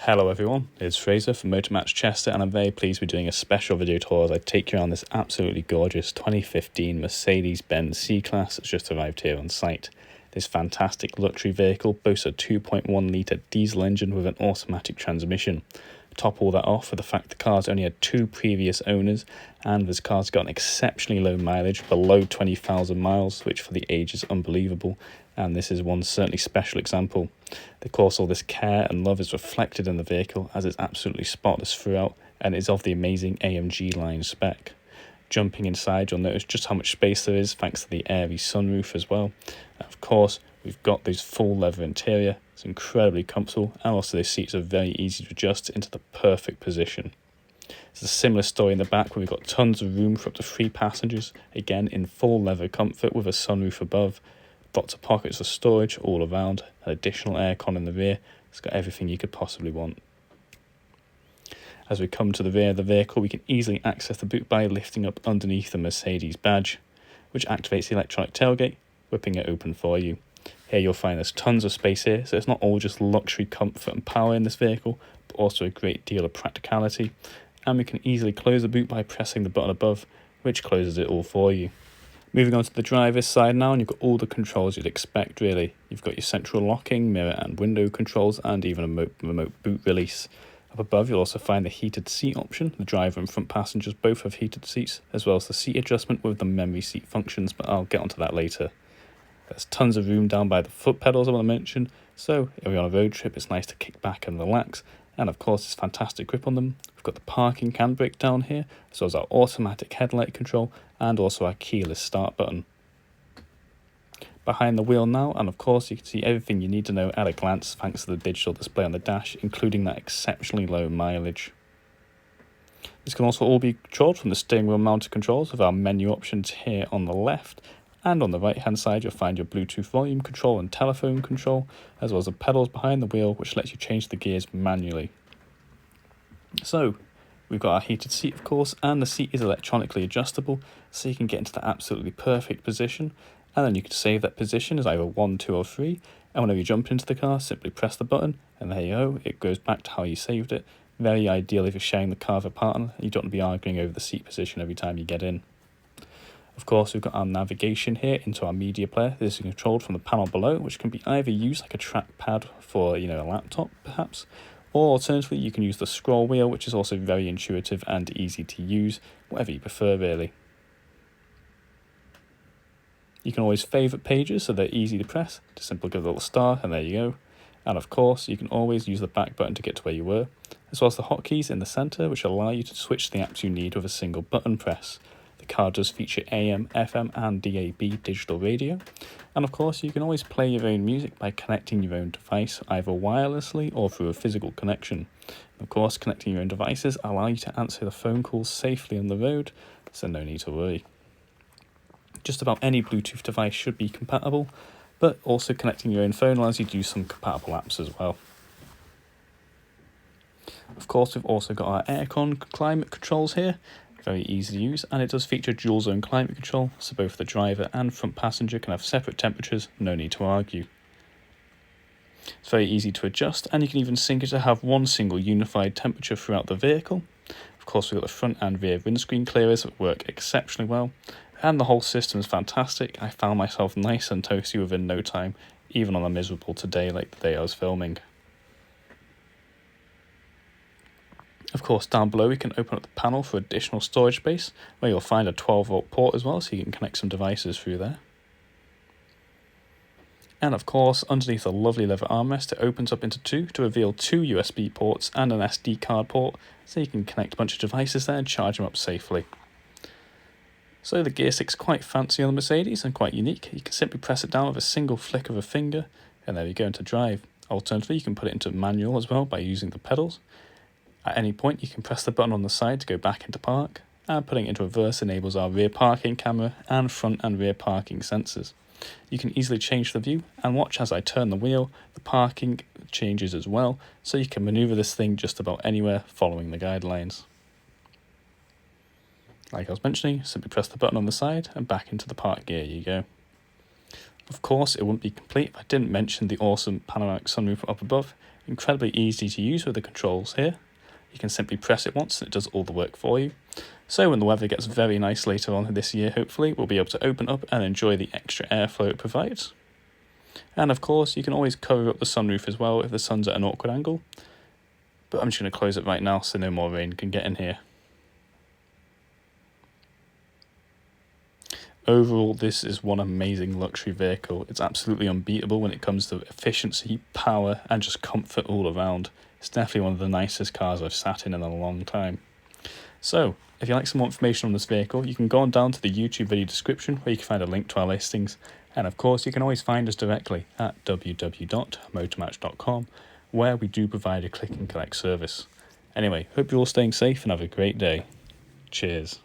Hello everyone, it's Fraser from Chester, and I'm very pleased to be doing a special video tour as I take you around this absolutely gorgeous 2015 Mercedes-Benz C-Class that's just arrived here on site. This fantastic luxury vehicle boasts a 2.1 litre diesel engine with an automatic transmission. Top all that off with the fact the car's only had 2 previous owners, and this car's got an exceptionally low mileage, below 20,000 miles, which for the age is unbelievable, and this is one certainly special example. Of course, all this care and love is reflected in the vehicle as it's absolutely spotless throughout and is of the amazing AMG line spec. Jumping inside, you'll notice just how much space there is thanks to the airy sunroof as well. And of course, we've got this full leather interior. It's incredibly comfortable, and also the seats are very easy to adjust into the perfect position. It's a similar story in the back where we've got tons of room for up to 3 passengers, again in full leather comfort with a sunroof above. Lots of pockets of storage all around, an additional aircon in the rear. It's got everything you could possibly want. As we come to the rear of the vehicle, we can easily access the boot by lifting up underneath the Mercedes badge, which activates the electronic tailgate, whipping it open for you. Here you'll find there's tons of space here, so it's not all just luxury comfort and power in this vehicle, but also a great deal of practicality. And we can easily close the boot by pressing the button above, which closes it all for you. Moving on to the driver's side now, and you've got all the controls you'd expect really. You've got your central locking, mirror and window controls, and even a remote boot release. Up above you'll also find the heated seat option. The driver and front passengers both have heated seats, as well as the seat adjustment with the memory seat functions, but I'll get onto that later. There's tons of room down by the foot pedals I want to mention, so if you're on a road trip it's nice to kick back and relax. And of course, there's fantastic grip on them. We've got the parking handbrake down here, as well as our automatic headlight control, and also our keyless start button. Behind the wheel now, and of course you can see everything you need to know at a glance thanks to the digital display on the dash, including that exceptionally low mileage. This can also all be controlled from the steering wheel mounted controls with our menu options here on the left. And on the right hand side you'll find your Bluetooth volume control and telephone control, as well as the pedals behind the wheel which lets you change the gears manually. So we've got our heated seat of course, and the seat is electronically adjustable, so you can get into the absolutely perfect position, and then you can save that position as either 1, 2 or 3, and whenever you jump into the car simply press the button and there you go, it goes back to how you saved it. Very ideal if you're sharing the car with a partner and you don't want to be arguing over the seat position every time you get in. Of course, we've got our navigation here into our media player. This is controlled from the panel below, which can be either used like a trackpad for, a laptop perhaps, or alternatively you can use the scroll wheel, which is also very intuitive and easy to use, whatever you prefer really. You can always favourite pages so they're easy to press. Just simply give a little star and there you go. And of course, you can always use the back button to get to where you were, as well as the hotkeys in the centre, which allow you to switch the apps you need with a single button press. The car does feature AM, FM and DAB digital radio, and of course you can always play your own music by connecting your own device either wirelessly or through a physical connection. Of course, connecting your own devices allow you to answer the phone calls safely on the road, so no need to worry. Just about any Bluetooth device should be compatible, but also connecting your own phone allows you to use some compatible apps as well. Of course, we've also got our aircon climate controls here. Very easy to use, and it does feature dual zone climate control, so both the driver and front passenger can have separate temperatures, no need to argue. It's very easy to adjust, and you can even sync it to have one single unified temperature throughout the vehicle. Of course, we've got the front and rear windscreen clearers that work exceptionally well, and the whole system is fantastic. I found myself nice and toasty within no time, even on a miserable day like the day I was filming. Of course, down below we can open up the panel for additional storage space, where you'll find a 12-volt port as well, so you can connect some devices through there. And of course, underneath the lovely leather armrest, it opens up into 2 to reveal 2 USB ports and an SD card port, so you can connect a bunch of devices there and charge them up safely. So the gear stick's quite fancy on the Mercedes and quite unique. You can simply press it down with a single flick of a finger, and there you go into drive. Alternatively, you can put it into manual as well by using the pedals. At any point you can press the button on the side to go back into park, and putting it into reverse enables our rear parking camera and front and rear parking sensors. You can easily change the view and watch as I turn the wheel, the parking changes as well, so you can manoeuvre this thing just about anywhere following the guidelines. Like I was mentioning, simply press the button on the side and back into the park gear you go. Of course, it wouldn't be complete if I didn't mention the awesome panoramic sunroof up above, Incredibly easy to use with the controls here. You can simply press it once and it does all the work for you. So when the weather gets very nice later on this year, hopefully, we'll be able to open up and enjoy the extra airflow it provides. And of course, you can always cover up the sunroof as well if the sun's at an awkward angle. But I'm just going to close it right now so no more rain can get in here. Overall, this is one amazing luxury vehicle. It's absolutely unbeatable when it comes to efficiency, power, and just comfort all around. It's definitely one of the nicest cars I've sat in a long time. So, if you'd like some more information on this vehicle, you can go on down to the YouTube video description where you can find a link to our listings. And of course, you can always find us directly at www.motormatch.com, where we do provide a click and collect service. Anyway, hope you're all staying safe and have a great day. Cheers.